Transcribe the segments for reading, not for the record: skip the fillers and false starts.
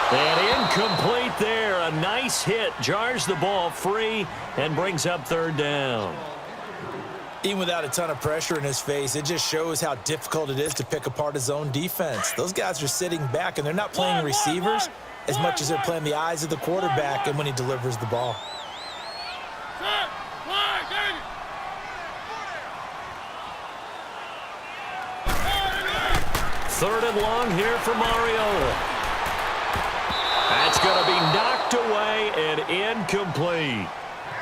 And incomplete there. A nice hit. Jars the ball free and brings up third down. Even without a ton of pressure in his face, it just shows how difficult it is to pick apart his own defense. Those guys are sitting back, and they're not playing receivers as much as they're playing the eyes of the quarterback and when he delivers the ball. Third and long here for Mariota. That's going to be knocked away and incomplete.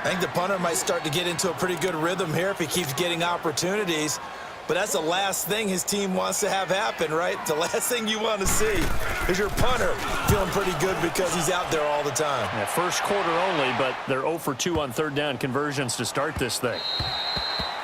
I think the punter might start to get into a pretty good rhythm here if he keeps getting opportunities. But that's the last thing his team wants to have happen, right? The last thing you want to see is your punter feeling pretty good because he's out there all the time. Yeah, first quarter only, but they're 0 for 2 on third down conversions to start this thing.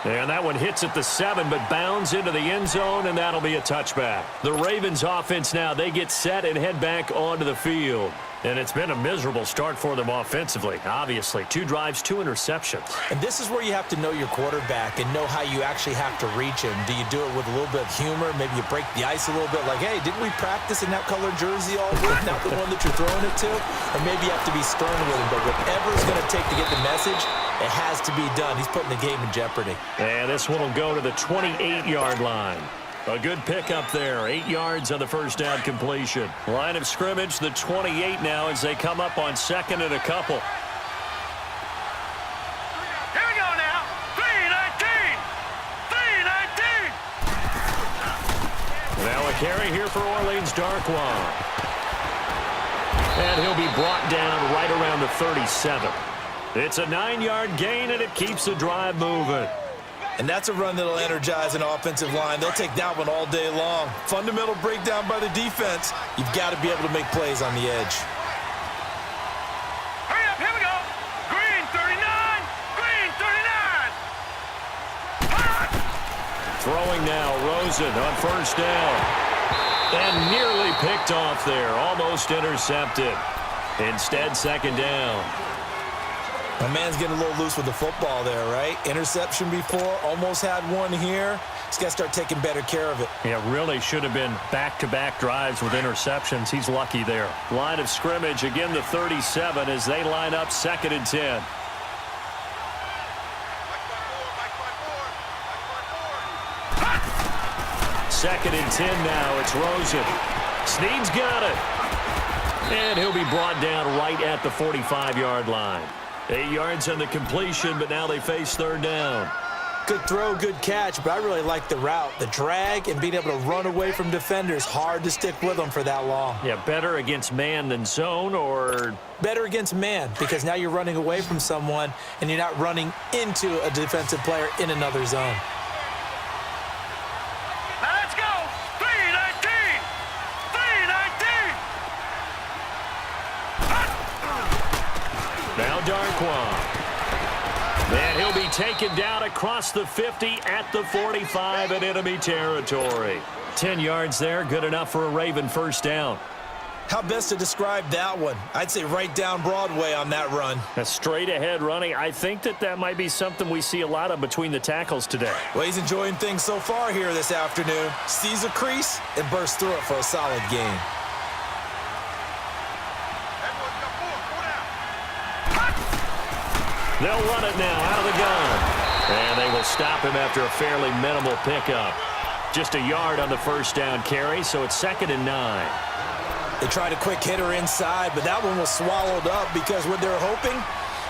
And that one hits at the 7, but bounds into the end zone, and that'll be a touchback. The Ravens offense now, they get set and head back onto the field. And it's been a miserable start for them offensively, obviously. 2 drives, 2 interceptions. And this is where you have to know your quarterback and know how you actually have to reach him. Do you do it with a little bit of humor? Maybe you break the ice a little bit, like, hey, didn't we practice in that colored jersey all week? Not the one that you're throwing it to? Or maybe you have to be stern with him. But whatever it's going to take to get the message, it has to be done. He's putting the game in jeopardy. And this one will go to the 28-yard line. A good pickup there. 8 yards on the first down completion. Line of scrimmage, the 28 now as they come up on second and a couple. Here we go now. 3-19. 3-19. Now a carry here for Orleans Darkwa. And he'll be brought down right around the 37. It's a 9-yard gain, and it keeps the drive moving. And that's a run that'll energize an offensive line. They'll take that one all day long. Fundamental breakdown by the defense. You've got to be able to make plays on the edge. Hurry up, here we go. Green 39. Green 39. Throwing now, Rosen on first down. And nearly picked off there. Almost intercepted. Instead, second down. My man's getting a little loose with the football there, right? Interception before, almost had one here. He's got to start taking better care of it. Yeah, really should have been back-to-back drives with interceptions. He's lucky there. Line of scrimmage, again the 37 as they line up second and 10. Second and 10 now. It's Rosen. Snead's got it. And he'll be brought down right at the 45-yard line. 8 yards on the completion, but now they face third down. Good throw, good catch, but I really like the route. The drag and being able to run away from defenders. Hard to stick with them for that long. Yeah, better against man than zone, or? Better against man, because now you're running away from someone and you're not running into a defensive player in another zone. Now let's go. 3-19. 3-19. Now Darkwa. And he'll be taken down across the 50 at the 45 in enemy territory. 10 yards there, good enough for a Raven first down. How best to describe that one? I'd say right down Broadway on that run. A straight ahead running. I think that might be something we see a lot of between the tackles today. Well, he's enjoying things so far here this afternoon. Sees a crease and bursts through it for a solid gain. They'll run it now out of the gun. And they will stop him after a fairly minimal pickup. Just a yard on the first down carry, so it's 2nd and 9. They tried a quick hitter inside, but that one was swallowed up because what they're hoping,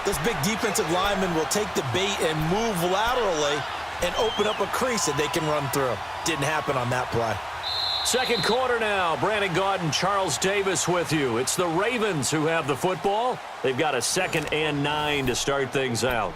this big defensive lineman will take the bait and move laterally and open up a crease that they can run through. Didn't happen on that play. Second quarter now. Brandon Gaudin, Charles Davis with you. It's the Ravens who have the football. They've got a 2nd and 9 to start things out.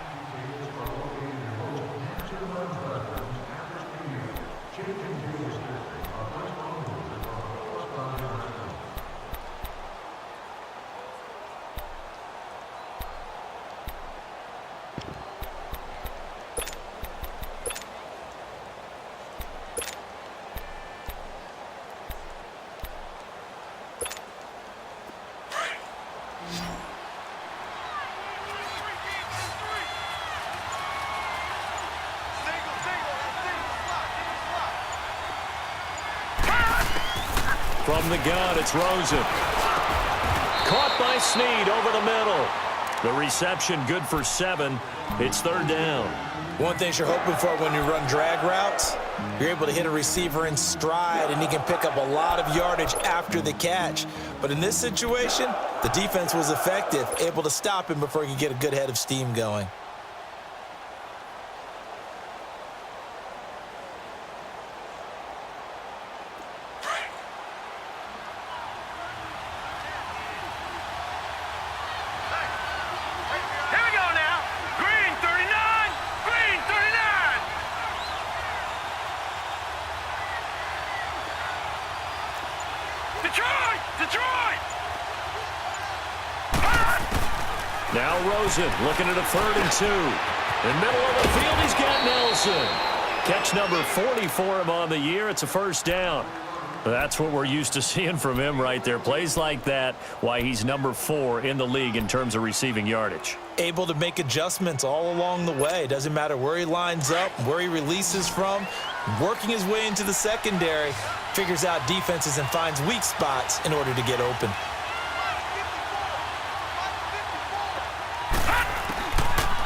From the gun, it's Rosen. Caught by Snead over the middle. The reception good for 7. It's third down. One thing you're hoping for when you run drag routes, you're able to hit a receiver in stride, and he can pick up a lot of yardage after the catch. But in this situation, the defense was effective, able to stop him before he could get a good head of steam going. Here we go now. Green 39. Green 39. Detroit. Detroit. Now Rosen looking at a 3rd and 2. In middle of the field, he's got Nelson. Catch number 40 for him on the year. It's a first down. That's what we're used to seeing from him right there. Plays like that, why he's number 4 in the league in terms of receiving yardage. Able to make adjustments all along the way. Doesn't matter where he lines up, where he releases from. Working his way into the secondary, figures out defenses and finds weak spots in order to get open.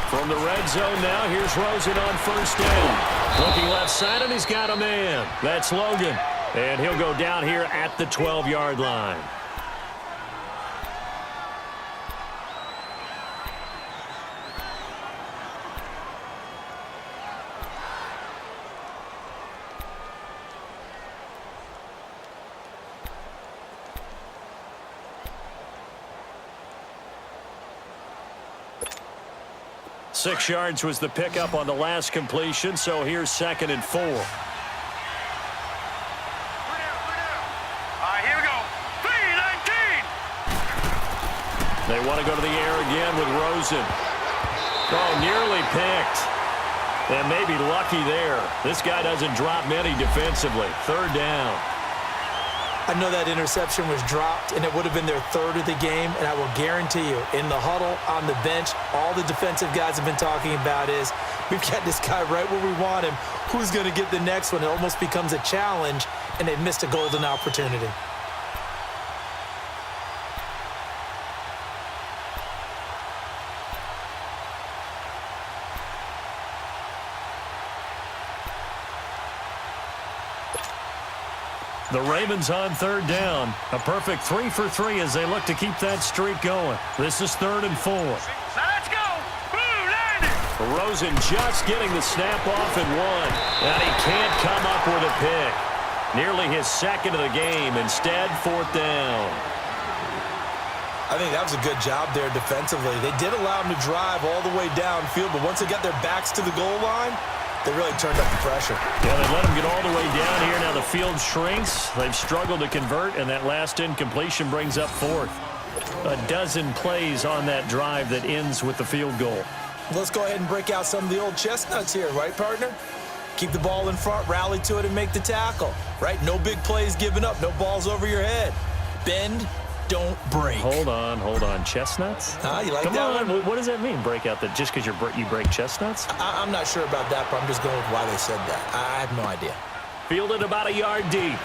From the red zone now, here's Rosen on first down. Looking left side, and he's got a man. That's Logan. And he'll go down here at the 12-yard line. Six yards was the pickup on the last completion, so here's 2nd and 4. All right, here we go. 319. They want to go to the air again with Rosen. Oh, nearly picked. And maybe lucky there. This guy doesn't drop many defensively. 3rd down. I know that interception was dropped, and it would have been their 3rd of the game, and I will guarantee you, in the huddle, on the bench, all the defensive guys have been talking about is, we've got this guy right where we want him. Who's going to get the next one? It almost becomes a challenge, and they've missed a golden opportunity. The Ravens on 3rd down. A perfect 3 for 3 as they look to keep that streak going. This is 3rd and 4. Now let's go. Blue landed. Rosen just getting the snap off and 1. And he can't come up with a pick. Nearly his 2nd of the game. Instead, 4th down. I think that was a good job there defensively. They did allow him to drive all the way downfield, but once they got their backs to the goal line, they really turned up the pressure. Yeah, they let him get all the way down here. Now the field shrinks. They've struggled to convert, and that last incompletion brings up 4th. A dozen plays on that drive that ends with the field goal. Let's go ahead and break out some of the old chestnuts here, right, partner? Keep the ball in front, rally to it, and make the tackle, right? No big plays given up, no balls over your head. Bend, don't break. Hold on. Chestnuts? You like Come that on. one? What does that mean, break out? That just because you break chestnuts? I'm not sure about that, but I'm just going with why they said that. I have no idea. Fielded about a yard deep.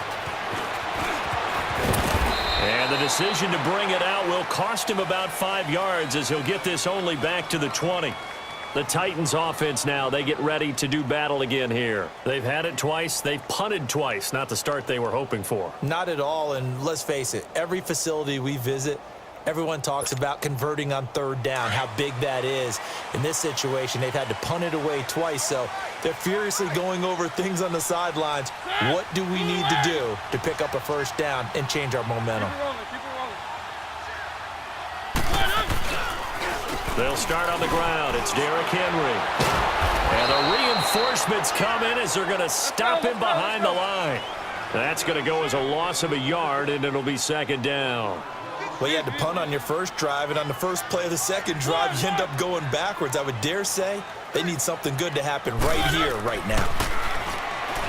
And the decision to bring it out will cost him about 5 yards as he'll get this only back to the 20. The Titans offense now, they get ready to do battle again here. They've had it twice. They've punted twice. Not the start they were hoping for. Not at all, and let's face it, every facility we visit, everyone talks about converting on 3rd down, how big that is. In this situation, they've had to punt it away twice, so they're furiously going over things on the sidelines. What do we need to do to pick up a 1st down and change our momentum? They'll start on the ground. It's Derrick Henry. And the reinforcements come in as they're going to stop him behind the line. That's going to go as a loss of a yard, and it'll be 2nd down. Well, you had to punt on your first drive, and on the first play of the second drive, you end up going backwards. I would dare say they need something good to happen right here, right now.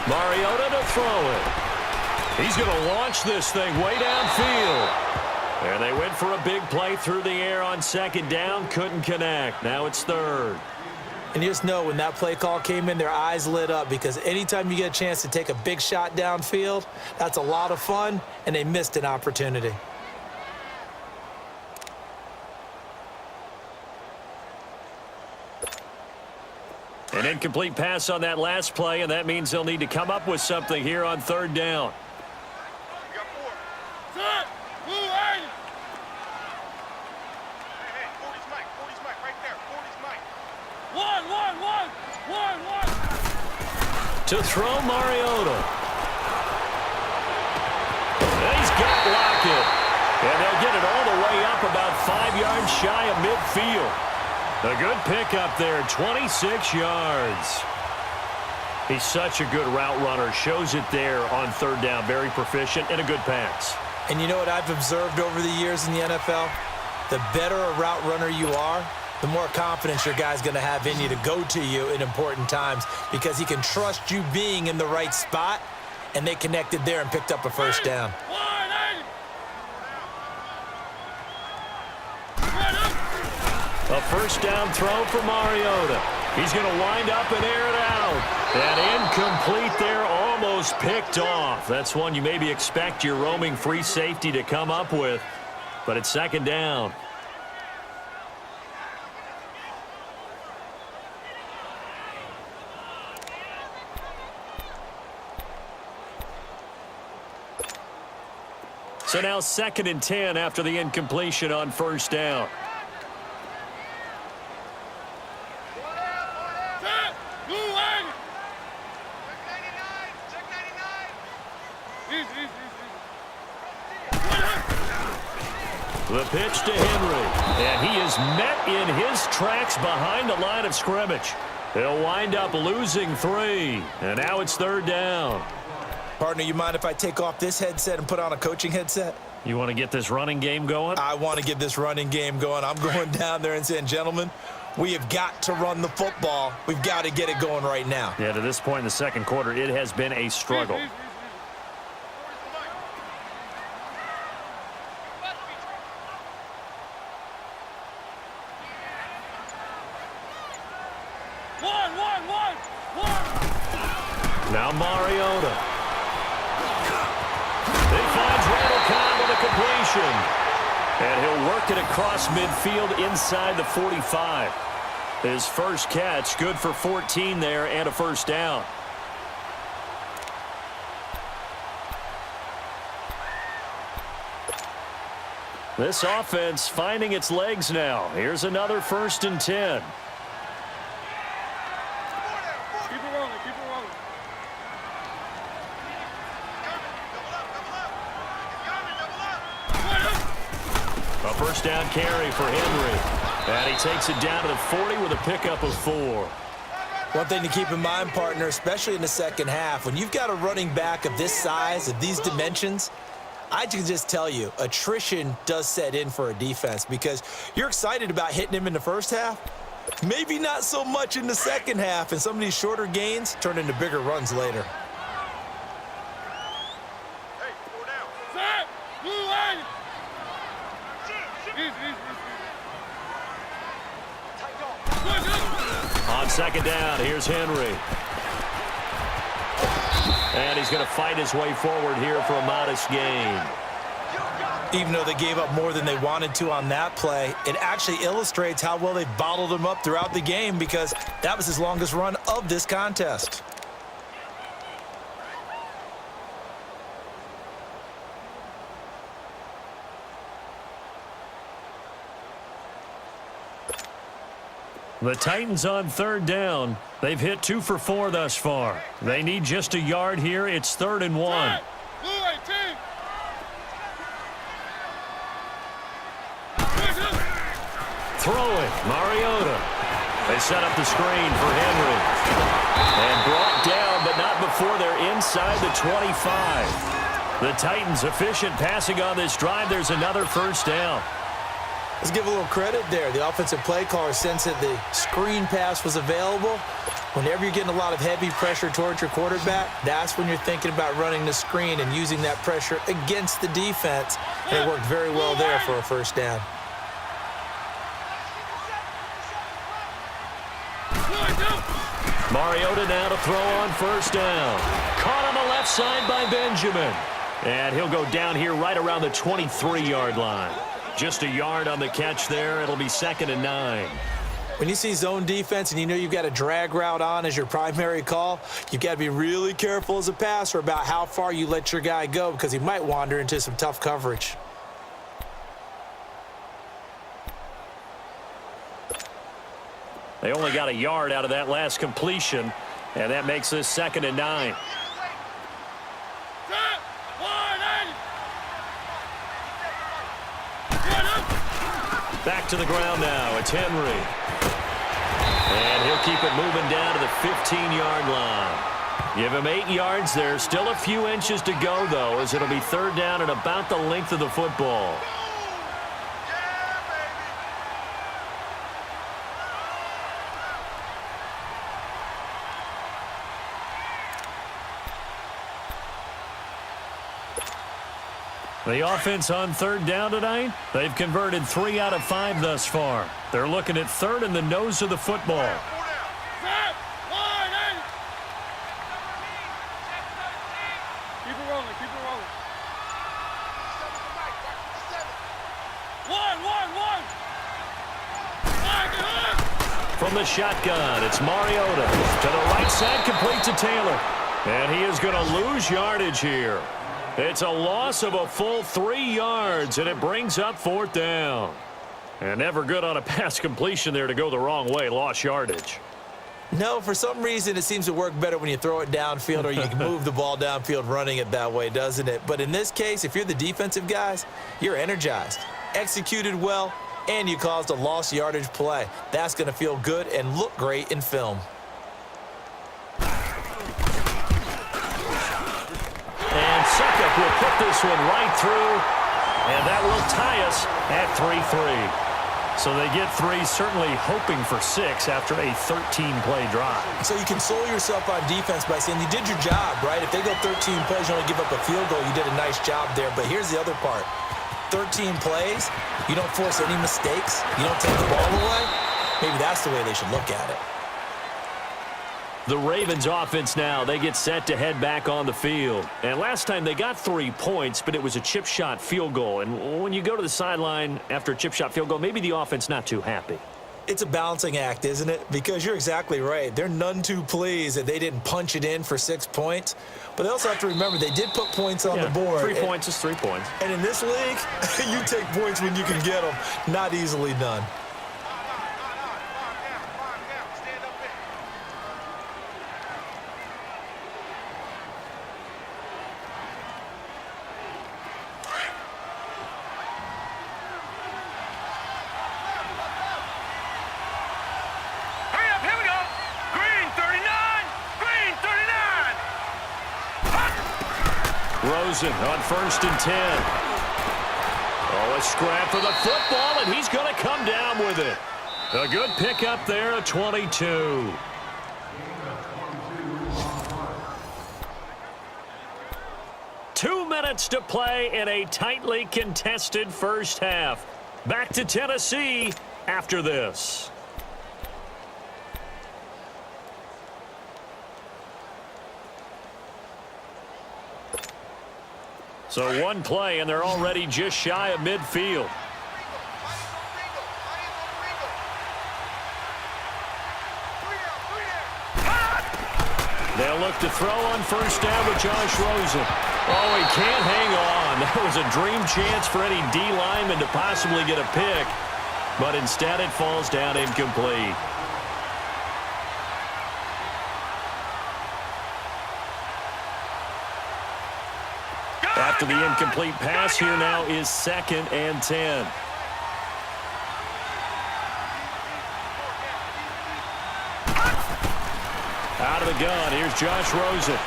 Mariota to throw it. He's going to launch this thing way downfield. And they went for a big play through the air on 2nd down. Couldn't connect. Now it's 3rd. And you just know when that play call came in, their eyes lit up because anytime you get a chance to take a big shot downfield, that's a lot of fun, and they missed an opportunity. An incomplete pass on that last play, and that means they'll need to come up with something here on third down. You got 4. Set. Blue line. Hey, 40's Mike. 40's Mike right there. 40's Mike. One. To throw Mariota. And he's got Lockett. And they'll get it all the way up about 5 yards shy of midfield. A good pickup there, 26 yards. He's such a good route runner. Shows it there on third down. Very proficient and a good pass. And you know what I've observed over the years in the NFL? The better a route runner you are, the more confidence your guy's going to have in you to go to you in important times because he can trust you being in the right spot, and they connected there and picked up a first down. A first down throw for Mariota. He's going to wind up and air it out. And incomplete there, almost picked off. That's one you maybe expect your roaming free safety to come up with, but it's second down. So now 2nd and 10 after the incompletion on first down. The pitch to Henry, and he is met in his tracks behind the line of scrimmage. He'll wind up losing 3, and now it's third down. Partner, you mind if I take off this headset and put on a coaching headset? You want to get this running game going? I want to get this running game going. I'm going down there and saying, gentlemen, we have got to run the football. We've got to get it going right now. Yeah, to this point in the second quarter, it has been a struggle. Now Mariota. He finds Randall Cobb with a completion. And he'll work it across midfield inside the 45. His first catch, good for 14 there and a first down. This offense finding its legs now. Here's another 1st and 10. A first down carry for Henry. And he takes it down to the 40 with a pickup of 4. One thing to keep in mind, partner, especially in the second half, when you've got a running back of this size, of these dimensions, I can just tell you, attrition does set in for a defense because you're excited about hitting him in the first half. Maybe not so much in the second half, and some of these shorter gains turn into bigger runs later. Hey, 4 down. Set. Blue line. On second down, here's Henry. And he's going to fight his way forward here for a modest gain. Even though they gave up more than they wanted to on that play, it actually illustrates how well they bottled him up throughout the game because that was his longest run of this contest. The Titans on third down. They've hit 2 for 4 thus far. They need just a yard here. It's 3rd and 1. Throwing, Mariota. They set up the screen for Henry. And brought down, but not before they're inside the 25. The Titans efficient passing on this drive. There's another first down. Let's give a little credit there. The offensive play caller sensed that the screen pass was available. Whenever you're getting a lot of heavy pressure towards your quarterback, that's when you're thinking about running the screen and using that pressure against the defense. And it worked very well there for a first down. Mariota now to throw on first down. Caught on the left side by Benjamin. And he'll go down here right around the 23-yard line. Just a yard on the catch there. It'll be 2nd and 9. When you see zone defense and you know you've got a drag route on as your primary call, you've got to be really careful as a passer about how far you let your guy go because he might wander into some tough coverage. They only got a yard out of that last completion, and that makes this 2nd and 9. Back to the ground now. It's Henry. And he'll keep it moving down to the 15-yard line. Give him 8 yards. There's still a few inches to go, though, as it'll be 3rd down and about the length of the football. The offense on 3rd down tonight, they've converted 3 out of 5 thus far. They're looking at 3rd in the nose of the football. Keep it rolling, keep it rolling. 1. From the shotgun, it's Mariota. To the right side, complete to Taylor. And he is going to lose yardage here. It's a loss of a full 3 yards, and it brings up 4th down. And never good on a pass completion there to go the wrong way. Lost yardage. No, for some reason it seems to work better when you throw it downfield or you can move the ball downfield running it that way, doesn't it? But in this case, if you're the defensive guys, you're energized, executed well, and you caused a lost yardage play. That's going to feel good and look great in film. And Suckup will put this one right through, and that will tie us at 3-3. So they get 3, certainly hoping for 6 after a 13-play drive. So you console yourself on defense by saying you did your job, right? If they go 13 plays, you only give up a field goal, you did a nice job there. But here's the other part. 13 plays, you don't force any mistakes, you don't take the ball away. Maybe that's the way they should look at it. The Ravens offense now, they get set to head back on the field. And last time they got 3 points, but it was a chip shot field goal. And when you go to the sideline after a chip shot field goal, maybe the offense not too happy. It's a balancing act, isn't it? Because you're exactly right. They're none too pleased that they didn't punch it in for 6 points. But they also have to remember they did put points on the board. 3 points is 3 points. And in this league, you take points when you can get them. Not easily done. Rosen on 1st and 10. Oh, a scrap for the football, and he's going to come down with it. A good pickup there at 22. Two minutes to play in a tightly contested first half. Back to Tennessee after this. So 1 play, and they're already just shy of midfield. They'll look to throw on 1st down with Josh Rosen. Oh, he can't hang on. That was a dream chance for any D lineman to possibly get a pick, but instead it falls down incomplete. After the incomplete pass, here now is 2nd and 10. Out of the gun, here's Josh Rosen.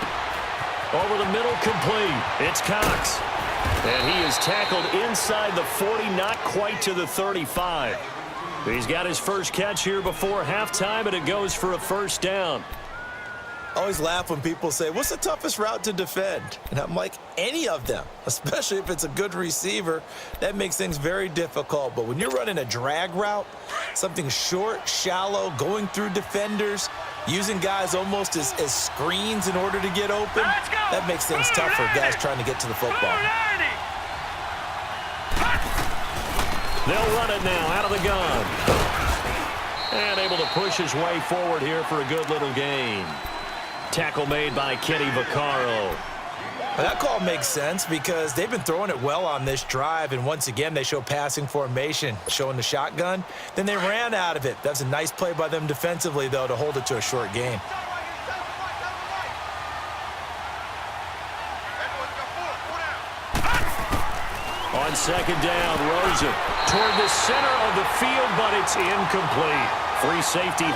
Over the middle, complete. It's Cox. And he is tackled inside the 40, not quite to the 35. He's got his first catch here before halftime, and it goes for a 1st down. I always laugh when people say, what's the toughest route to defend? And I'm like, any of them, especially if it's a good receiver. That makes things very difficult. But when you're running a drag route, something short, shallow, going through defenders, using guys almost as screens in order to get open, that makes things tough for guys trying to get to the football. They'll run it now out of the gun. And able to push his way forward here for a good little gain. Tackle made by Kenny Vaccaro. Well, that call makes sense because they've been throwing it well on this drive, and once again, they show passing formation, showing the shotgun. Then they ran out of it. That's a nice play by them defensively, though, to hold it to a short gain. On second down, Rosen toward the center of the field, but it's incomplete. Free safety,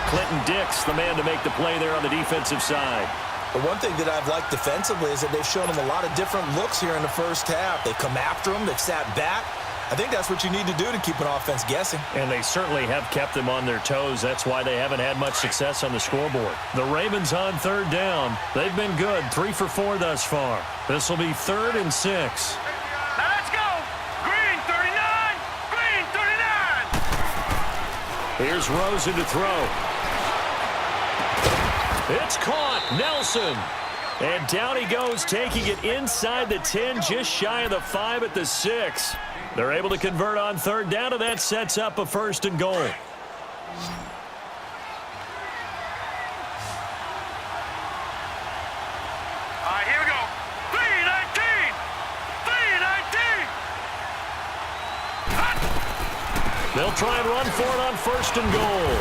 Clinton Dix, the man to make the play there on the defensive side. The one thing that I've liked defensively is that they've shown them a lot of different looks here in the first half. They've come after them. They've sat back. I think that's what you need to do to keep an offense guessing. And they certainly have kept them on their toes. That's why they haven't had much success on the scoreboard. The Ravens on third down. They've been good, 3 for 4 thus far. This will be 3rd and 6. Now let's go. Green 39. Green 39. Here's Rosen to throw. It's caught. Nelson. And down he goes, taking it inside the 10, just shy of the 5 at the 6. They're able to convert on third down, and that sets up a 1st and goal. All right, here we go. 319. 319. They'll try and run for it on 1st and goal.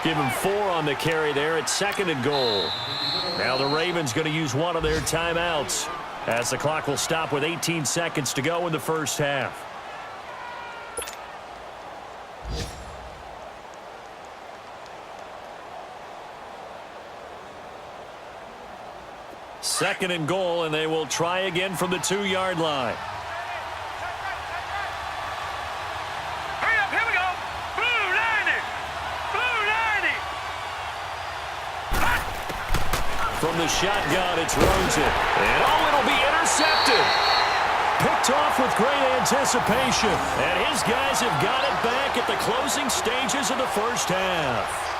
Give him 4 on the carry there at 2nd and goal. Now the Ravens going to use one of their timeouts as the clock will stop with 18 seconds to go in the first half. Second and goal, and they will try again from the 2-yard line. Hurry up, here we go. Blue 90. Blue 90. From the shotgun, it's Rosen. And it'll be intercepted. Picked off with great anticipation. And his guys have got it back at the closing stages of the first half.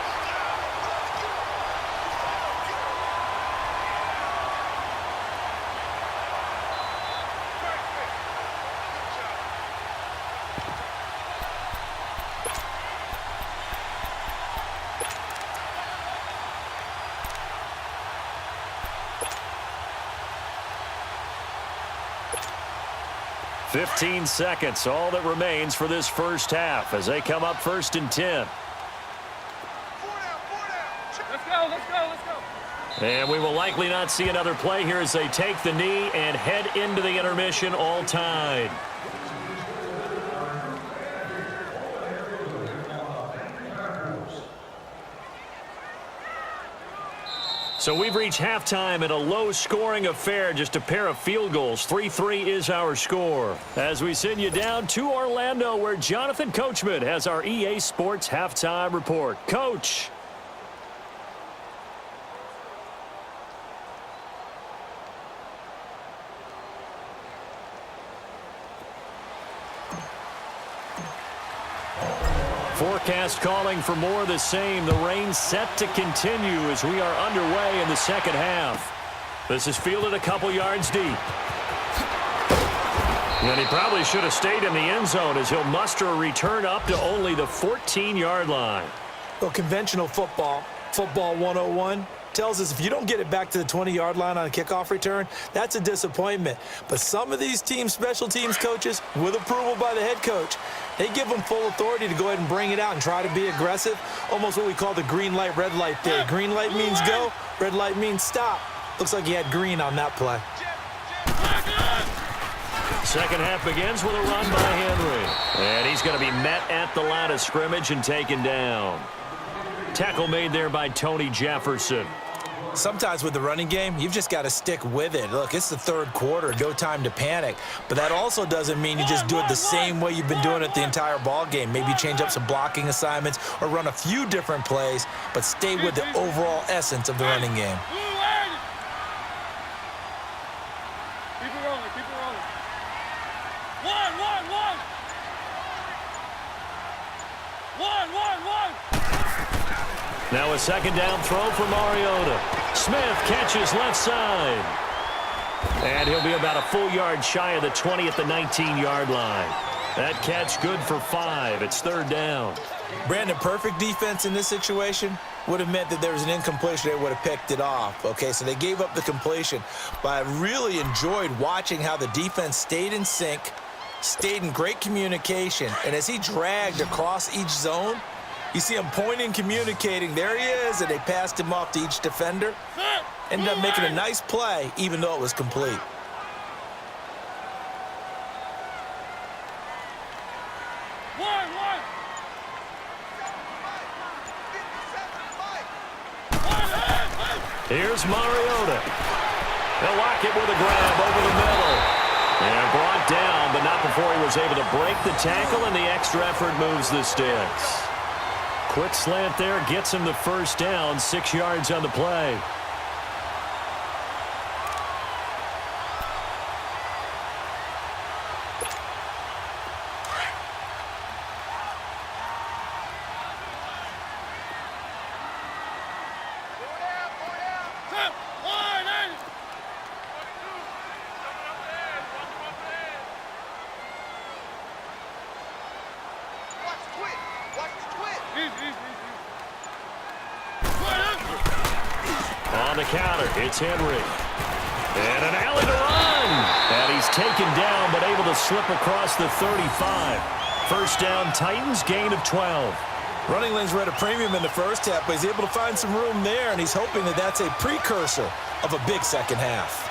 Fifteen seconds, all that remains for this first half as they come up 1st and 10. Let's go, let's go, let's go. And we will likely not see another play here as they take the knee and head into the intermission all tied. So we've reached halftime at a low-scoring affair, just a pair of field goals. 3-3 is our score. As we send you down to Orlando, where Jonathan Coachman has our EA Sports halftime report. Coach. Forecast calling for more of the same. The rain set to continue as we are underway in the second half. This is fielded a couple yards deep. And he probably should have stayed in the end zone as he'll muster a return up to only the 14-yard line. Well, conventional football 101, tells us if you don't get it back to the 20-yard line on a kickoff return, that's a disappointment. But some of these teams, special teams coaches, with approval by the head coach, they give them full authority to go ahead and bring it out and try to be aggressive, almost what we call the green light, red light theory. Green light means go, red light means stop. Looks like he had green on that play. Second half begins with a run by Henry. And he's going to be met at the line of scrimmage and taken down. Tackle made there by Tony Jefferson. Sometimes with the running game, you've just got to stick with it. Look, it's the third quarter, no time to panic. But that also doesn't mean you just do it the same way you've been doing it the entire ball game. Maybe change up some blocking assignments or run a few different plays, but stay with the overall essence of the running game. Keep it rolling, keep it rolling. One. Now a second down throw for Mariota. Smith catches left side. And he'll be about a full yard shy of the 20 at the 19-yard line. That catch good for 5. It's third down. Brandon, perfect defense in this situation would have meant that there was an incompletion. They would have picked it off. Okay, so they gave up the completion. But I really enjoyed watching how the defense stayed in sync, stayed in great communication. And as he dragged across each zone, you see him pointing, communicating. There he is, and they passed him off to each defender. Ended up making a nice play, even though it was complete. Here's Mariota. They'll lock it with a grab over the middle. And brought down, but not before he was able to break the tackle, and the extra effort moves the sticks. Quick slant there, gets him the first down, 6 yards on the play. On the counter, it's Henry. And an alley to run. And he's taken down, but able to slip across the 35. First down, Titans, gain of 12. Running lanes were at a premium in the first half, but he's able to find some room there, and he's hoping that that's a precursor of a big second half.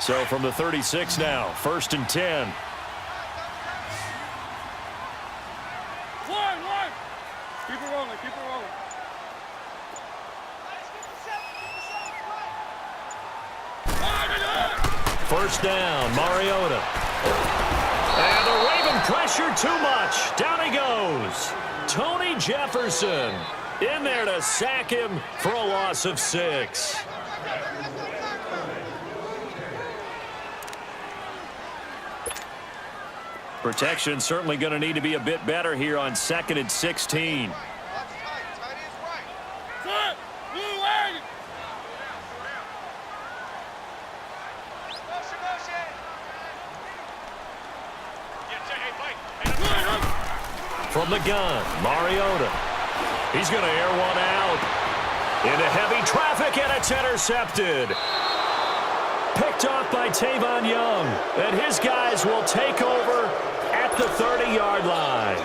So from the 36 now, 1st and 10. Keep it rolling, keep it rolling. First down, Mariota. And the Raven pressure too much. Down he goes. Tony Jefferson in there to sack him for a loss of 6. Protection certainly going to need to be a bit better here on 2nd and 16. From the gun, Mariota. He's going to air one out. Into heavy traffic, and it's intercepted. Picked off by Tavon Young. And his guys will take over at the 30-yard line.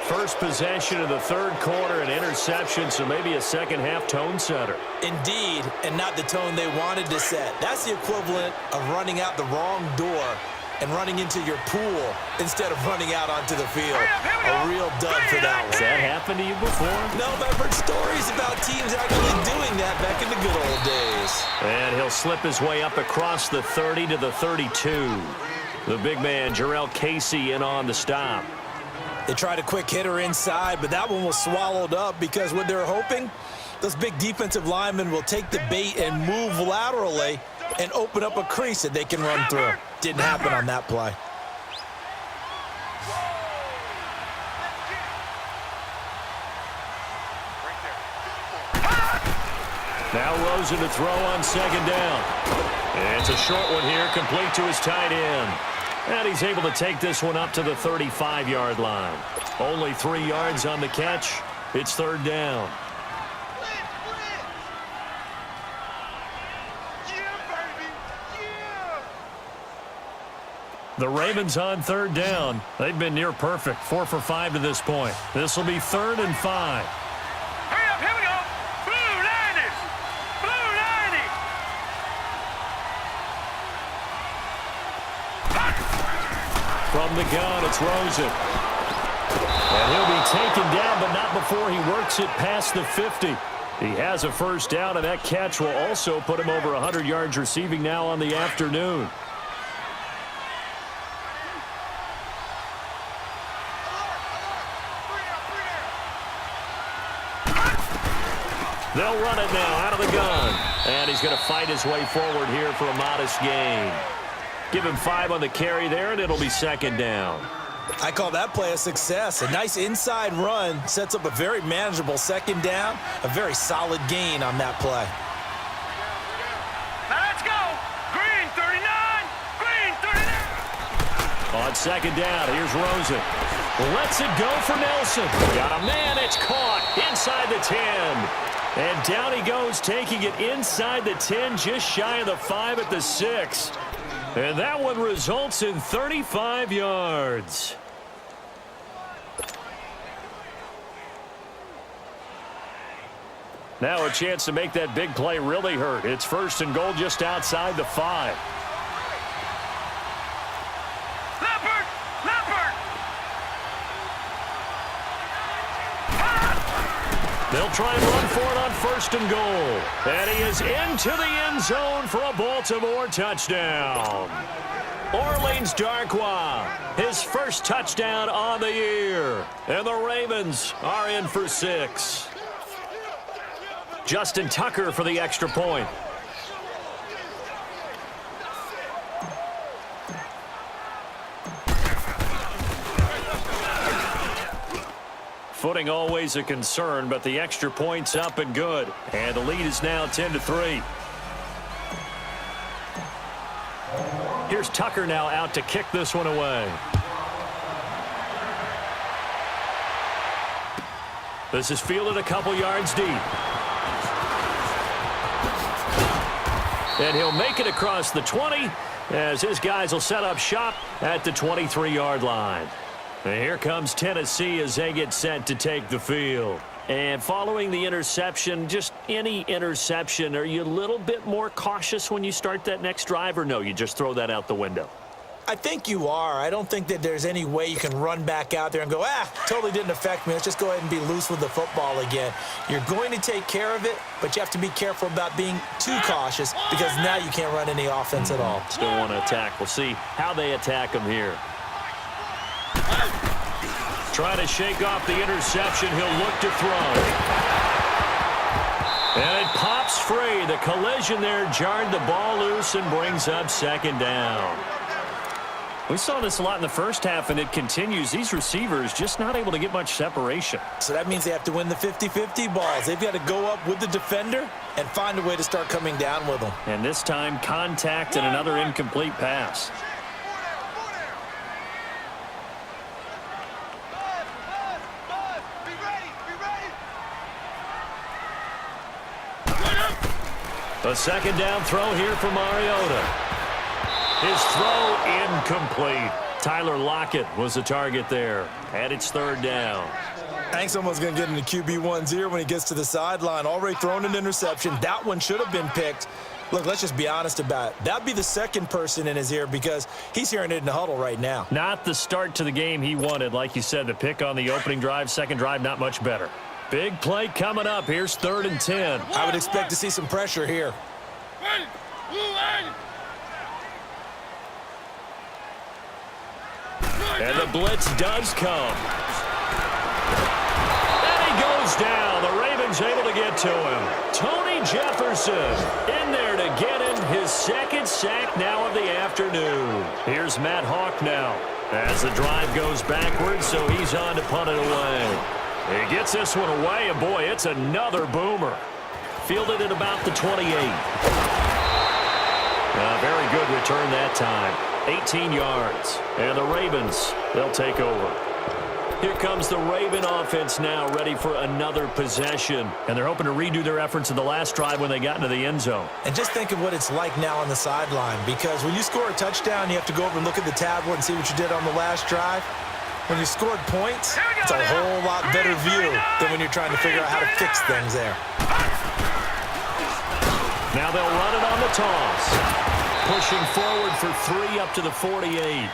First possession of the third quarter, an interception, so maybe a second-half tone setter. Indeed, and not the tone they wanted to set. That's the equivalent of running out the wrong door and running into your pool instead of running out onto the field. A real dud for that one. Has that happened to you before? No, but I've heard stories about teams actually doing that back in the good old days. And he'll slip his way up across the 30 to the 32. The big man, Jarrell Casey, in on the stop. They tried a quick hitter inside, but that one was swallowed up because what they're hoping, those big defensive linemen will take the bait and move laterally and open up a crease that they can run through. Didn't happen on that play. Now Rosen to throw on 2nd down. And it's a short one here, complete to his tight end. And he's able to take this one up to the 35-yard line. Only 3 yards on the catch. It's 3rd down. The Ravens on 3rd down. They've been near perfect, 4 for 5 to this point. This will be 3rd and 5. Hurry up, here we go. Blue 90s. Blue 90. From the gun, it's Rosen. And he'll be taken down, but not before he works it past the 50. He has a first down, and that catch will also put him over 100 yards receiving now on the afternoon. They'll run it now out of the gun. And he's going to fight his way forward here for a modest gain. Give him 5 on the carry there, and it'll be second down. I call that play a success. A nice inside run sets up a very manageable second down, a very solid gain on that play. Now let's go. Green 39. Green 39. On second down, here's Rosen. Lets it go for Nelson. Got a man, it's caught inside the 10. And down he goes, taking it inside the 10, just shy of the 5 at the 6. And that one results in 35 yards. Now a chance to make that big play really hurt. It's first and goal just outside the 5. Leopard. Leopard. They'll try and run for it on first and goal. And he is into the end zone for a Baltimore touchdown. Orleans Darkwa, his first touchdown on the year. And the Ravens are in for 6. Justin Tucker for the extra point. Footing always a concern, but the extra point's up and good. And the lead is now 10-3. Here's Tucker now out to kick this one away. This is fielded a couple yards deep. And he'll make it across the 20 as his guys will set up shop at the 23-yard line. And here comes Tennessee as they get set to take the field. And following the interception, just any interception, are you a little bit more cautious when you start that next drive, or no, you just throw that out the window? I think you are. I don't think that there's any way you can run back out there and go, totally didn't affect me. Let's just go ahead and be loose with the football again. You're going to take care of it, but you have to be careful about being too cautious because now you can't run any offense at all. Still want to attack. We'll see how they attack him here. Trying to shake off the interception. He'll look to throw. And it pops free. The collision there jarred the ball loose and brings up second down. We saw this a lot in the first half, and it continues. These receivers just not able to get much separation. So that means they have to win the 50-50 balls. They've got to go up with the defender and find a way to start coming down with them. And this time, contact and another incomplete pass. A second down throw here for Mariota. His throw incomplete. Tyler Lockett was the target there. And it's third down. I think someone's going to get into QB1's ear when he gets to the sideline. Already thrown an interception. That one should have been picked. Look, let's just be honest about it. That'd be the second person in his ear because he's hearing it in the huddle right now. Not the start to the game he wanted. Like you said, the pick on the opening drive, second drive, not much better. Big play coming up. Here's 3rd and 10. I would expect to see some pressure here. And the blitz does come. And he goes down. The Ravens able to get to him. Tony Jefferson in there to get him his second sack now of the afternoon. Here's Matt Hawk now as the drive goes backwards, so he's on to punt it away. He gets this one away, and boy, it's another boomer. Fielded at about the 28. Very good return that time. 18 yards. And the Ravens, they'll take over. Here comes the Raven offense now, ready for another possession. And they're hoping to redo their efforts in the last drive when they got into the end zone. And just think of what it's like now on the sideline, because when you score a touchdown, you have to go over and look at the tablet and see what you did on the last drive. When you scored points, it's a whole lot better view than when you're trying to figure out how to fix things there. Now they'll run it on the toss. Pushing forward for 3 up to the 48.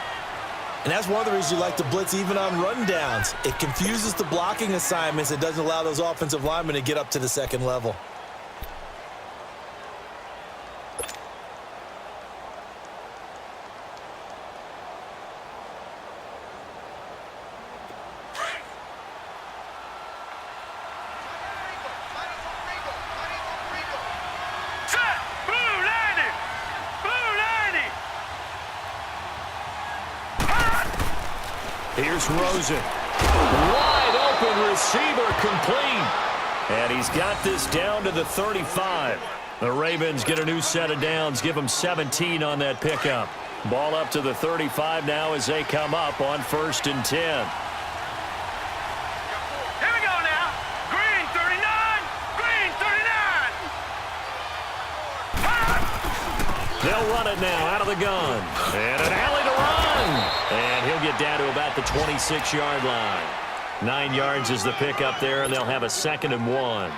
And that's one of the reasons you like to blitz even on rundowns. It confuses the blocking assignments. It doesn't allow those offensive linemen to get up to the second level. Here's Rosen. Wide open receiver complete. And he's got this down to the 35. The Ravens get a new set of downs, give them 17 on that pickup. Ball up to the 35 now as they come up on 1st and 10. Here we go now. Green 39. Green 39. They'll run it now out of the gun. And an alley to run. And he'll get down to about the 26-yard line. 9 yards is the pickup there, and they'll have a 2nd and 1.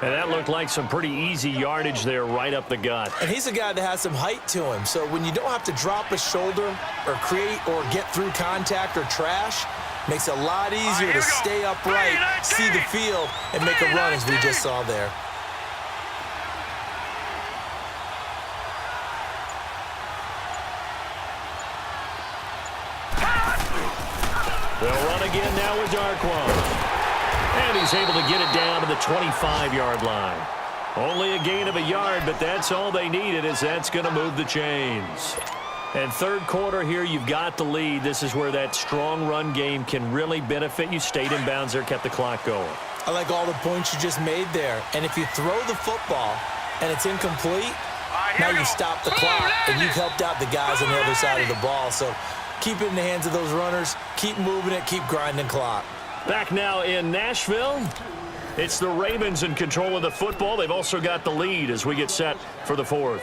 And that looked like some pretty easy yardage there right up the gut. And he's a guy that has some height to him. So when you don't have to drop a shoulder or create or get through contact or trash, makes it a lot easier to stay upright, see the field, and make a run as we just saw there. They'll run again now with Darquan. And he's able to get it down to the 25-yard line. Only a gain of a yard, but that's all they needed, as that's going to move the chains. And third quarter here, you've got the lead. This is where that strong run game can really benefit you. Stayed in bounds there, kept the clock going. I like all the points you just made there. And if you throw the football and it's incomplete, now you stop the clock, and you've helped out the guys on the other side of the ball. So keep it in the hands of those runners. Keep moving it. Keep grinding clock. Back now in Nashville, it's the Ravens in control of the football. They've also got the lead as we get set for the 4th.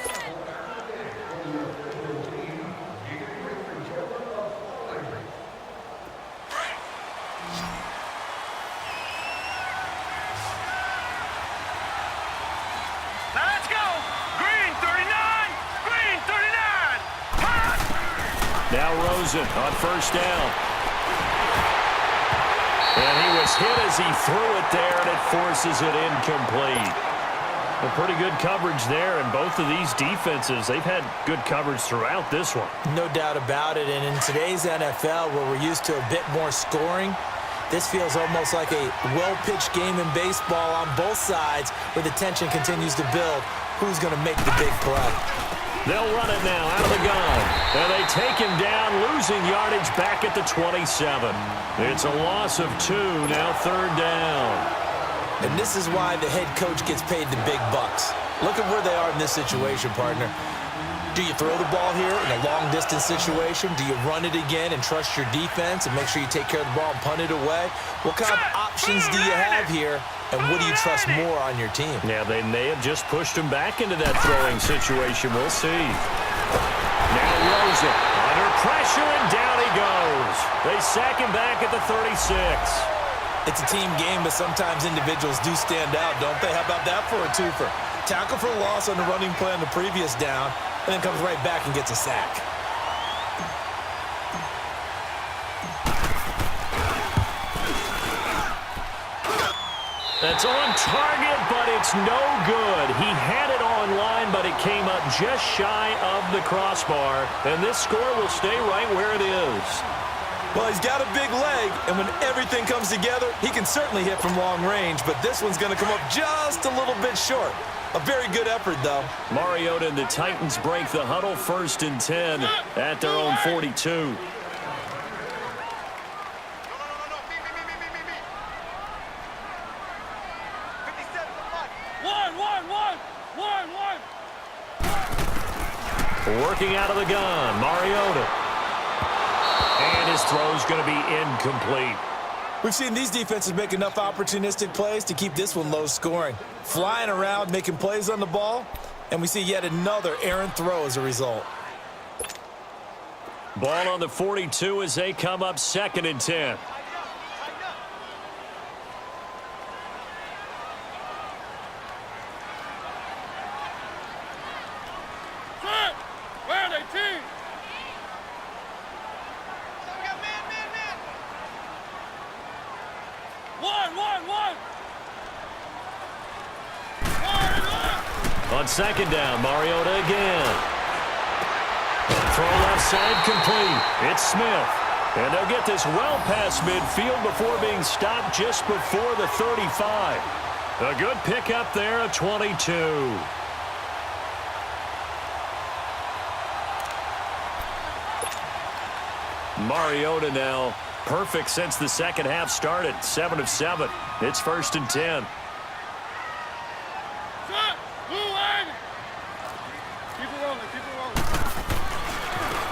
Now let's go. Green 39. Green 39. Now Rosen on 1st down. And he was hit as he threw it there, and it forces it incomplete. A pretty good coverage there, and both of these defenses, they've had good coverage throughout this one. No doubt about it, and in today's NFL, where we're used to a bit more scoring, this feels almost like a well-pitched game in baseball on both sides, where the tension continues to build. Who's going to make the big play? They'll run it now out of the gun. And they take him down, losing yardage back at the 27. It's a loss of 2, now 3rd down. And this is why the head coach gets paid the big bucks. Look at where they are in this situation, partner. Do you throw the ball here in a long-distance situation? Do you run it again and trust your defense and make sure you take care of the ball and punt it away? What kind of options do you have here, and what do you trust more on your team? Yeah, they may have just pushed him back into that throwing situation. We'll see. Now Rosen under pressure, and down he goes. They sack him back at the 36. It's a team game, but sometimes individuals do stand out, don't they? How about that for a twofer? Tackle for loss on the running play on the previous down, and then comes right back and gets a sack. That's on target, but it's no good. He had it on line, but it came up just shy of the crossbar, and this score will stay right where it is. Well, he's got a big leg, and when everything comes together, he can certainly hit from long range, but this one's going to come up just a little bit short. A very good effort, though. Mariota and the Titans break the huddle, 1st and 10 at their own 42. Working out of the gun, Mariota. And his throw's going to be incomplete. We've seen these defenses make enough opportunistic plays to keep this one low scoring. Flying around, making plays on the ball, and we see yet another errant throw as a result. Ball on the 42 as they come up 2nd and 10. Where are they, team? One. On 2nd down, Mariota again. Throw left side complete. It's Smith. And they'll get this well past midfield before being stopped just before the 35. A good pickup there at 22. Mariota now perfect since the second half started. 7 of 7. It's 1st and 10. Keep it rolling.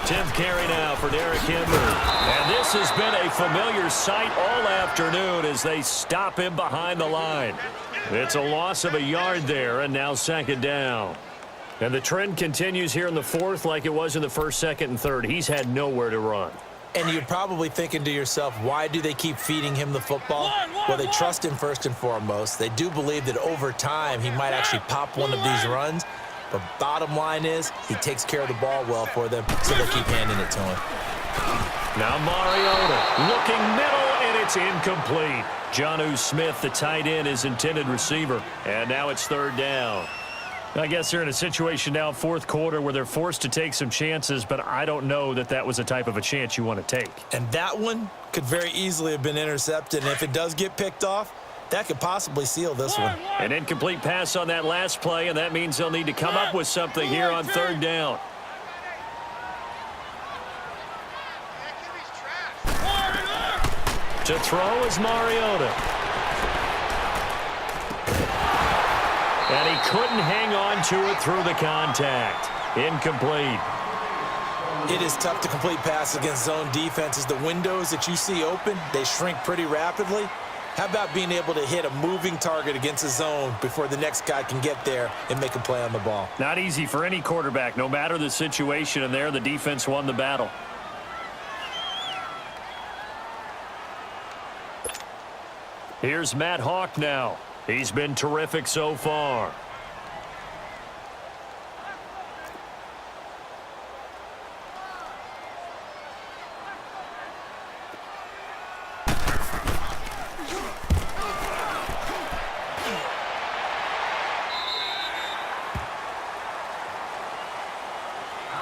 10th carry now for Derrick Henry. And this has been a familiar sight all afternoon as they stop him behind the line. It's a loss of a yard there, and now 2nd down. And the trend continues here in the 4th like it was in the 1st, 2nd, and 3rd. He's had nowhere to run. And you're probably thinking to yourself, why do they keep feeding him the football? Well, they trust him first and foremost. They do believe that over time he might actually pop one of these runs. But bottom line is he takes care of the ball well for them, so they keep handing it to him. Now Mariota looking middle, and it's incomplete. Jonnu Smith, the tight end, is intended receiver. And now it's 3rd down. I guess they're in a situation now, 4th quarter, where they're forced to take some chances, but I don't know that that was the type of a chance you want to take. And that one could very easily have been intercepted. And if it does get picked off, that could possibly seal this one. An incomplete pass on that last play, and that means they'll need to come up with something here on 3rd down. To throw is Mariota. And he couldn't hang on to it through the contact. Incomplete. It is tough to complete passes against zone defenses. The windows that you see open, they shrink pretty rapidly. How about being able to hit a moving target against a zone before the next guy can get there and make a play on the ball? Not easy for any quarterback, no matter the situation, and there the defense won the battle. Here's Matt Hawk now. He's been terrific so far.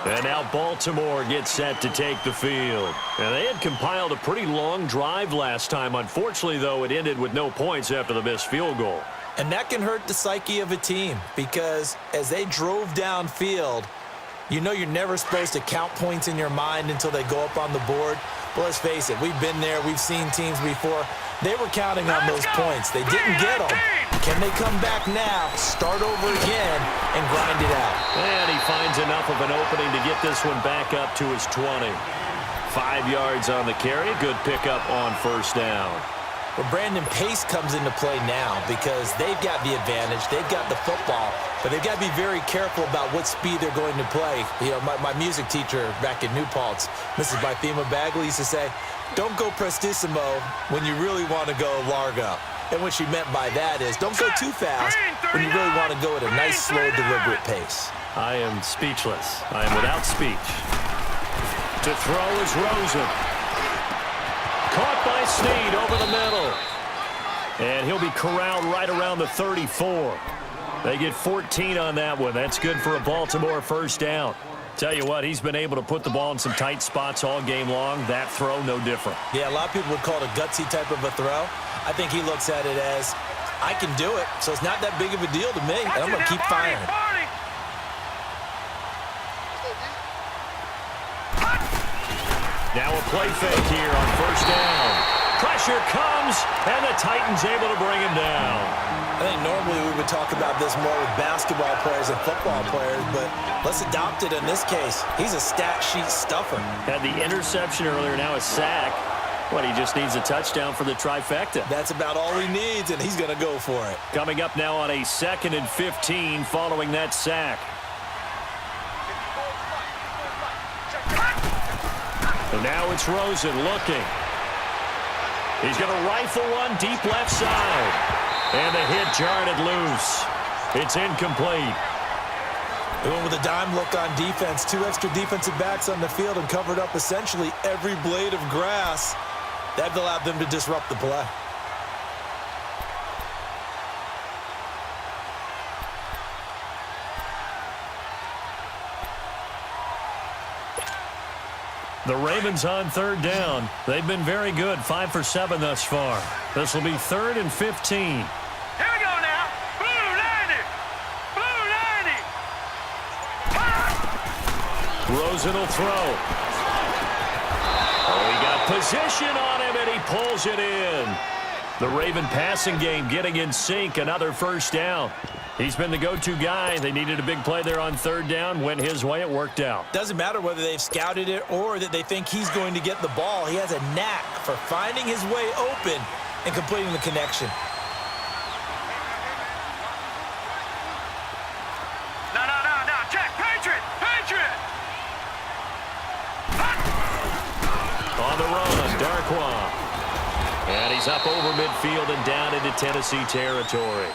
And now Baltimore gets set to take the field. And they had compiled a pretty long drive last time. Unfortunately, though, it ended with no points after the missed field goal. And that can hurt the psyche of a team because as they drove downfield, you know you're never supposed to count points in your mind until they go up on the board. But let's face it, we've been there. We've seen teams before. They were counting on those points. They didn't get them. Can they come back now, start over again, and grind it out? And he finds enough of an opening to get this one back up to his 20. 5 yards on the carry. Good pickup on 1st down. Well, Brandon, pace comes into play now because they've got the advantage. They've got the football, but they've got to be very careful about what speed they're going to play. You know, my music teacher back in New Paltz, Mrs. Bythema Bagley, used to say, don't go prestissimo when you really want to go largo. And what she meant by that is don't go too fast when you really want to go at a nice, slow, deliberate pace. I am speechless. I am without speech. To throw is Rosen. Caught by Snead over the middle. And he'll be corralled right around the 34. They get 14 on that one. That's good for a Baltimore 1st down. Tell you what, he's been able to put the ball in some tight spots all game long. That throw, no different. Yeah, a lot of people would call it a gutsy type of a throw. I think he looks at it as, I can do it, so it's not that big of a deal to me, and I'm going to keep firing. Now a play fake here on 1st down. Pressure comes, and the Titans able to bring him down. I think normally we would talk about this more with basketball players and football players, but let's adopt it in this case. He's a stat sheet stuffer. Had the interception earlier, now a sack. What, he just needs a touchdown for the trifecta. That's about all he needs, and he's going to go for it. Coming up now on a 2nd and 15 following that sack. And now it's Rosen looking. He's going to rifle one deep left side. And the hit jarred it loose. It's incomplete. They went with a dime look on defense. 2 extra defensive backs on the field and covered up essentially every blade of grass. That allowed them to disrupt the play. The Ravens on 3rd down. They've been very good, 5 for 7 thus far. This will be 3rd and 15. Here we go now. Blue 90. Blue 90. Rosen will throw. position on him, and he pulls it in. The Raven passing game getting in sync, another first down. He's been the go-to guy. They needed a big play there on third down. Went his way. It worked out. Doesn't matter whether they've scouted it or that they think he's going to get the ball. He has a knack for finding his way open and completing the connection. No. Check. Patriot. On the run, Darkwa. And he's up over midfield and down into Tennessee territory.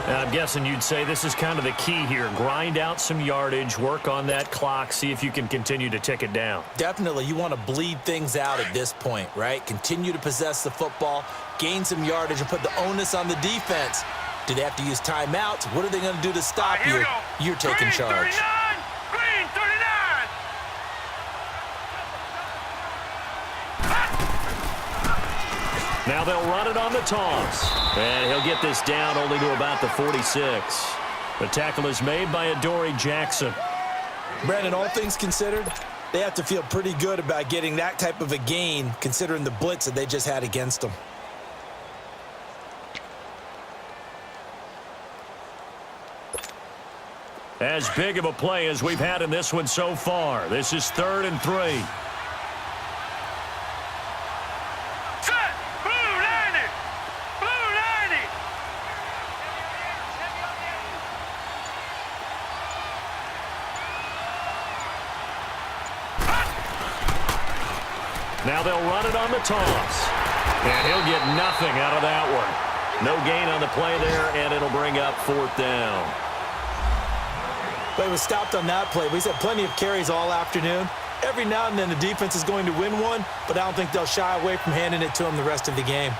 And I'm guessing you'd say this is kind of the key here. Grind out some yardage, work on that clock, see if you can continue to tick it down. Definitely, you want to bleed things out at this point, right? Continue to possess the football, gain some yardage, and put the onus on the defense. Do they have to use timeouts? What are they going to do to stop you? You're taking charge. 39. Green 39. Now they'll run it on the toss. And he'll get this down only to about the 46. The tackle is made by Adoree Jackson. Brandon, all things considered, they have to feel pretty good about getting that type of a gain considering the blitz that they just had against them. As big of a play as we've had in this one so far. This is 3rd and 3. Set. Blue 90. Blue 90. Now they'll run it on the toss. And he'll get nothing out of that one. No gain on the play there, and it'll bring up 4th down. But it was stopped on that play. We've had plenty of carries all afternoon. Every now and then the defense is going to win one, but I don't think they'll shy away from handing it to him the rest of the game.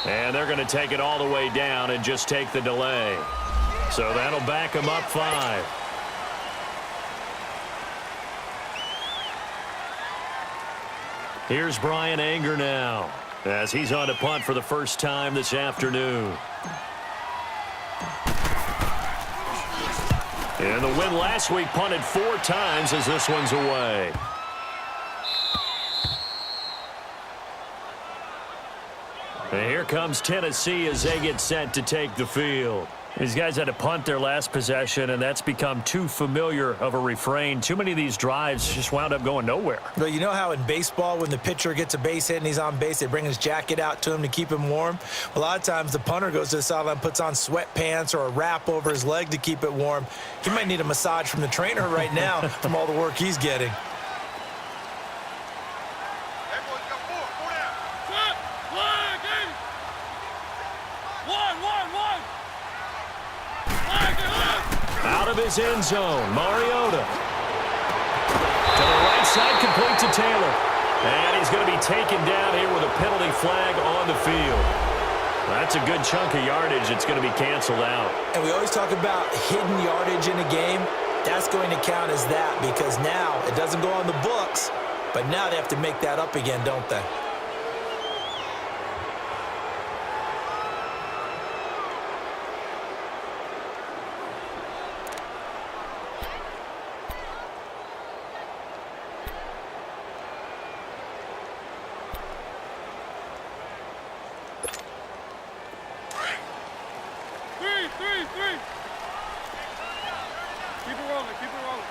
And they're going to take it all the way down and just take the delay. So that'll back them up 5. Here's Brian Anger now as he's on to punt for the first time this afternoon. And the win last week punted 4 times as this one's away. And here comes Tennessee as they get set to take the field. These guys had to punt their last possession, and that's become too familiar of a refrain. Too many of these drives just wound up going nowhere. Well, you know how in baseball when the pitcher gets a base hit and he's on base, they bring his jacket out to him to keep him warm? A lot of times the punter goes to the sideline, puts on sweatpants or a wrap over his leg to keep it warm. He might need a massage from the trainer right now from all the work he's getting. Out of his end zone, Mariota. To the right side, complete to Taylor. And he's going to be taken down here with a penalty flag on the field. That's a good chunk of yardage. It's going to be canceled out. And we always talk about hidden yardage in a game. That's going to count as that because now it doesn't go on the books, but now they have to make that up again, don't they? Three. Keep it rolling.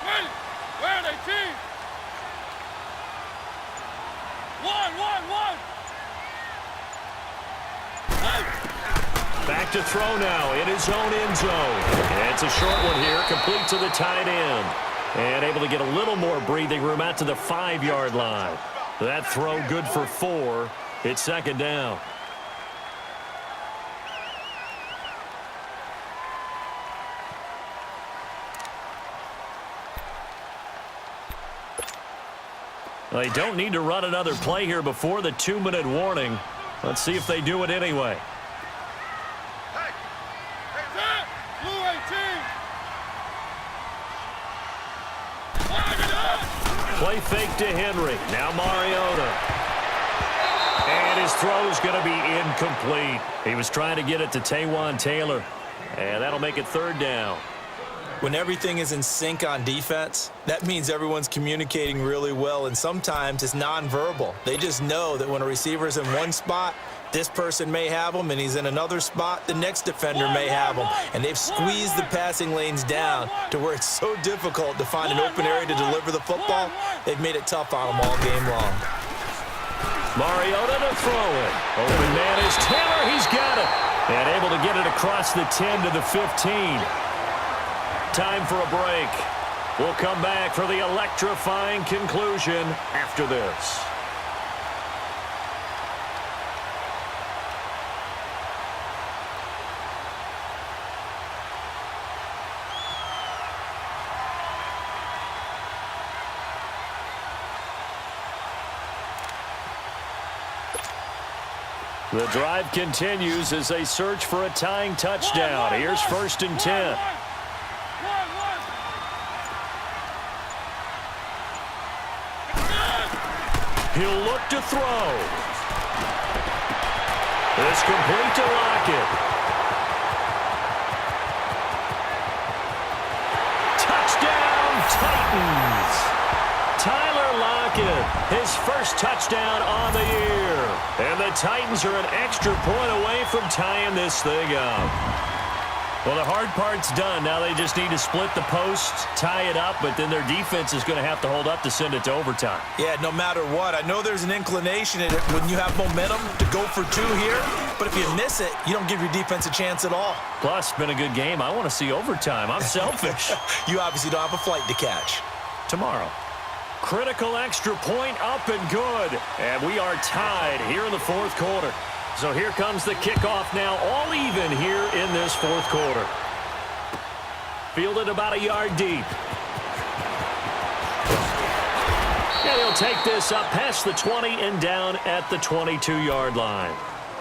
Ready? Where are they, team? One. Back to throw now in his own end zone. And it's a short one here, complete to the tight end. And able to get a little more breathing room out to the 5-yard line. That throw good for 4. It's 2nd down. They don't need to run another play here before the 2-minute warning. Let's see if they do it anyway. Play fake to Henry. Now Mariota. And his throw's going to be incomplete. He was trying to get it to Taywan Taylor. And that'll make it 3rd down. When everything is in sync on defense, that means everyone's communicating really well, and sometimes it's nonverbal. They just know that when a receiver's in one spot, this person may have him, and he's in another spot, the next defender may have him. And they've squeezed the passing lanes down to where it's so difficult to find an open area to deliver the football. They've made it tough on them all game long. Mariota to throw it. Open man is Taylor. He's got it. And able to get it across the 10 to the 15. Time for a break. We'll come back for the electrifying conclusion after this. The drive continues as they search for a tying touchdown. Here's 1st and 10. He'll look to throw. It's complete to Lockett. Touchdown, Titans. Tyler Lockett, his first touchdown on the year. And the Titans are an extra point away from tying this thing up. Well, the hard part's done. Now they just need to split the post, tie it up, but then their defense is going to have to hold up to send it to overtime. Yeah, no matter what. I know there's an inclination in it when you have momentum to go for 2 here, but if you miss it, you don't give your defense a chance at all. Plus, been a good game. I want to see overtime. I'm selfish. You obviously don't have a flight to catch. Tomorrow. Critical extra point up and good. And we are tied here in the 4th quarter. So here comes the kickoff now, all even here in this 4th quarter. Fielded about a yard deep. And he'll take this up past the 20 and down at the 22-yard line.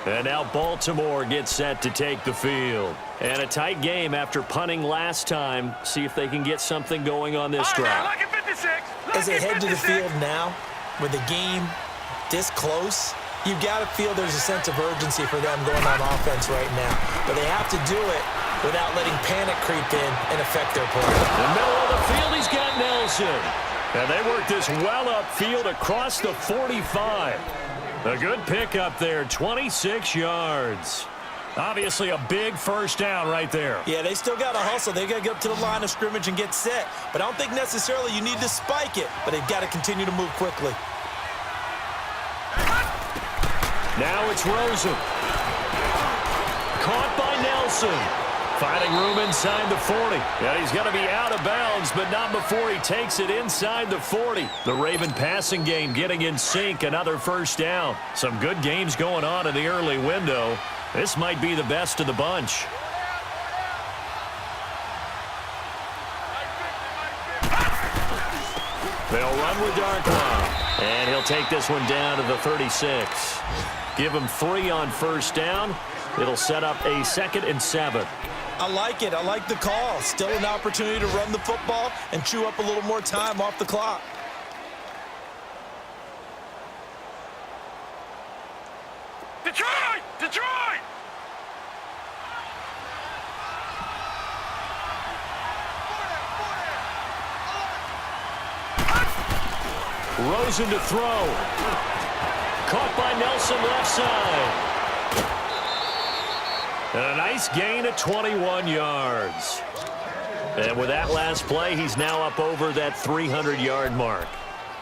And now Baltimore gets set to take the field. And a tight game after punting last time. See if they can get something going on this drive. As they head to the field now, with the game this close, you've got to feel there's a sense of urgency for them going on offense right now. But they have to do it without letting panic creep in and affect their play. In the middle of the field, he's got Nelson. And they work this well upfield across the 45. A good pickup there, 26 yards. Obviously a big first down right there. Yeah, they still got to hustle. They got to get up to the line of scrimmage and get set. But I don't think necessarily you need to spike it. But they've got to continue to move quickly. Now it's Rosen. Caught by Nelson. Finding room inside the 40. And he's going to be out of bounds, but not before he takes it inside the 40. The Raven passing game getting in sync. Another first down. Some good games going on in the early window. This might be the best of the bunch. They'll run with Darkwa. And he'll take this one down to the 36. Give him 3 on first down. It'll set up a 2nd and 7. I like it. I like the call. Still an opportunity to run the football and chew up a little more time off the clock. Detroit! Detroit! Rosen to throw. Caught by Nelson left side. And a nice gain of 21 yards. And with that last play, he's now up over that 300-yard mark.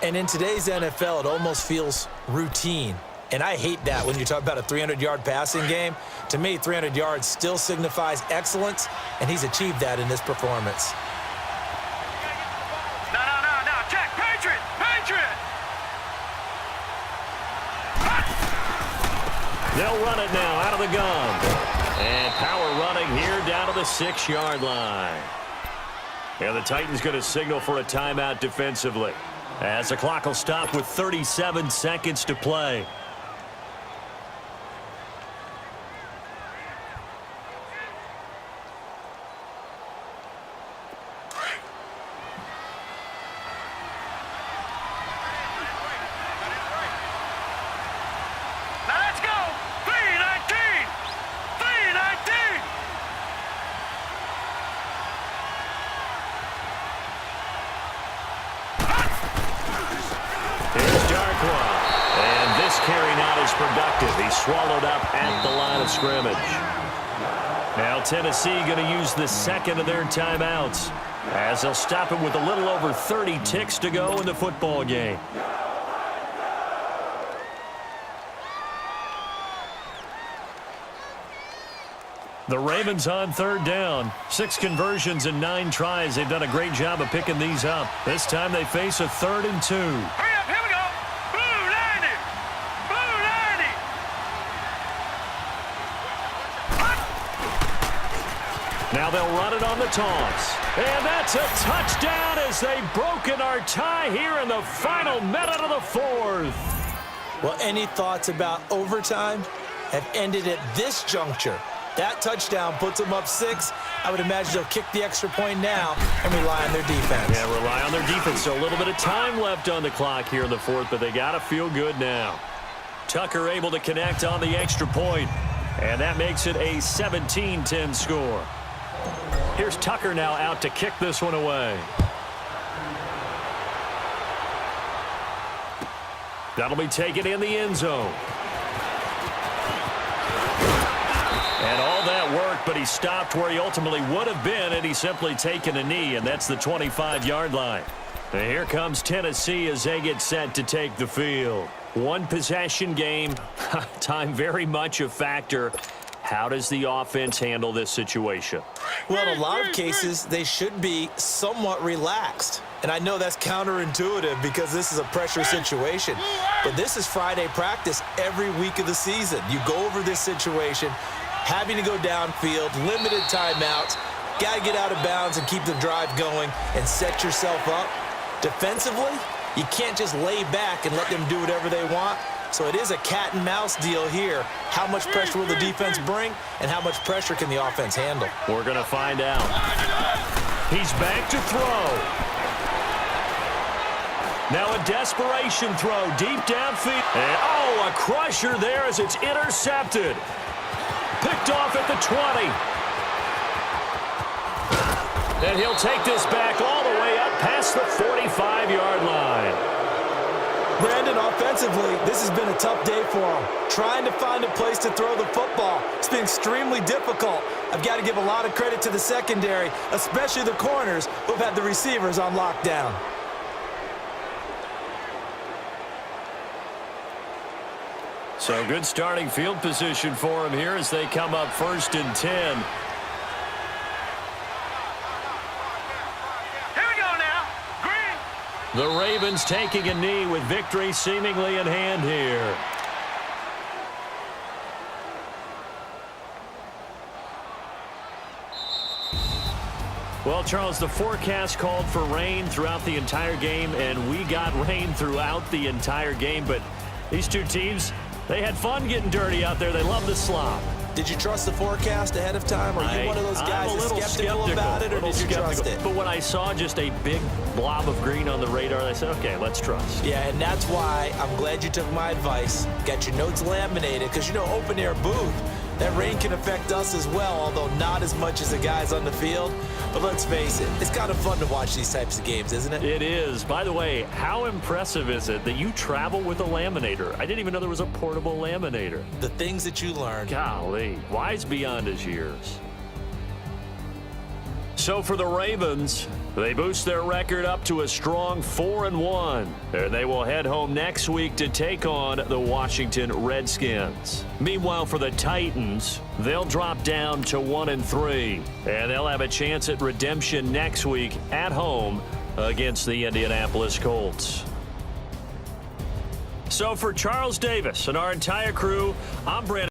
And in today's NFL, it almost feels routine. And I hate that when you talk about a 300-yard passing game. To me, 300 yards still signifies excellence, and he's achieved that in this performance. No. Check. Patriot! Patriot! They'll run it now out of the gun. And power running here down to the 6-yard line. And the Titans going to signal for a timeout defensively. As the clock will stop with 37 seconds to play. Now let's go. 319. 319. Here's Darkwa. And this carry not as productive. He's swallowed up at the line of scrimmage. Now Tennessee going to use the second of their timeouts as they'll stop it with a little over 30 ticks to go in the football game. The Ravens on third down. 6 conversions and 9 tries. They've done a great job of picking these up. This time they face a 3rd and 2. Hurry up, here we go. Blue 90. Blue 90. Now they'll run it on the toss. And that's a touchdown as they've broken our tie here in the final minute of the 4th. Well, any thoughts about overtime have ended at this juncture. That touchdown puts them up 6. I would imagine they'll kick the extra point now and rely on their defense. Yeah, rely on their defense. So a little bit of time left on the clock here in the 4th, but they got to feel good now. Tucker able to connect on the extra point, and that makes it a 17-10 score. Here's Tucker now out to kick this one away. That'll be taken in the end zone. And all that worked, but he stopped where he ultimately would have been had he simply taken a knee, and that's the 25-yard line. And here comes Tennessee as they get set to take the field. One possession game, time very much a factor. How does the offense handle this situation? Well, in a lot of cases, they should be somewhat relaxed. And I know that's counterintuitive because this is a pressure situation. But this is Friday practice every week of the season. You go over this situation, having to go downfield, limited timeouts, got to get out of bounds and keep the drive going and set yourself up. Defensively, you can't just lay back and let them do whatever they want. So it is a cat and mouse deal here. How much pressure will the defense bring and how much pressure can the offense handle? We're going to find out. He's back to throw. Now a desperation throw deep downfield. And oh, a crusher there as it's intercepted. Picked off at the 20. And he'll take this back all the way up past the 45-yard line. Brandon, offensively, this has been a tough day for him. Trying to find a place to throw the football. It's been extremely difficult. I've got to give a lot of credit to the secondary, especially the corners who've had the receivers on lockdown. So good starting field position for him here as they come up 1st and 10. Here we go now. Green. The Ravens taking a knee with victory seemingly in hand here. Well, Charles, the forecast called for rain throughout the entire game, and we got rain throughout the entire game. But these two teams, they had fun getting dirty out there. They love the slop. Did you trust the forecast ahead of time? Are you one of those guys that's skeptical about it, or did you trust it? But when I saw just a big blob of green on the radar, I said, okay, let's trust. Yeah, and that's why I'm glad you took my advice. Got your notes laminated, because, you know, open-air booth, that rain can affect us as well, although not as much as the guys on the field. But let's face it, it's kind of fun to watch these types of games, isn't it? It is. By the way, how impressive is it that you travel with a laminator? I didn't even know there was a portable laminator. The things that you learn. Golly, wise beyond his years. So for the Ravens, they boost their record up to a strong 4-1. And they will head home next week to take on the Washington Redskins. Meanwhile, for the Titans, they'll drop down to 1-3. And they'll have a chance at redemption next week at home against the Indianapolis Colts. So for Charles Davis and our entire crew, I'm Brandon.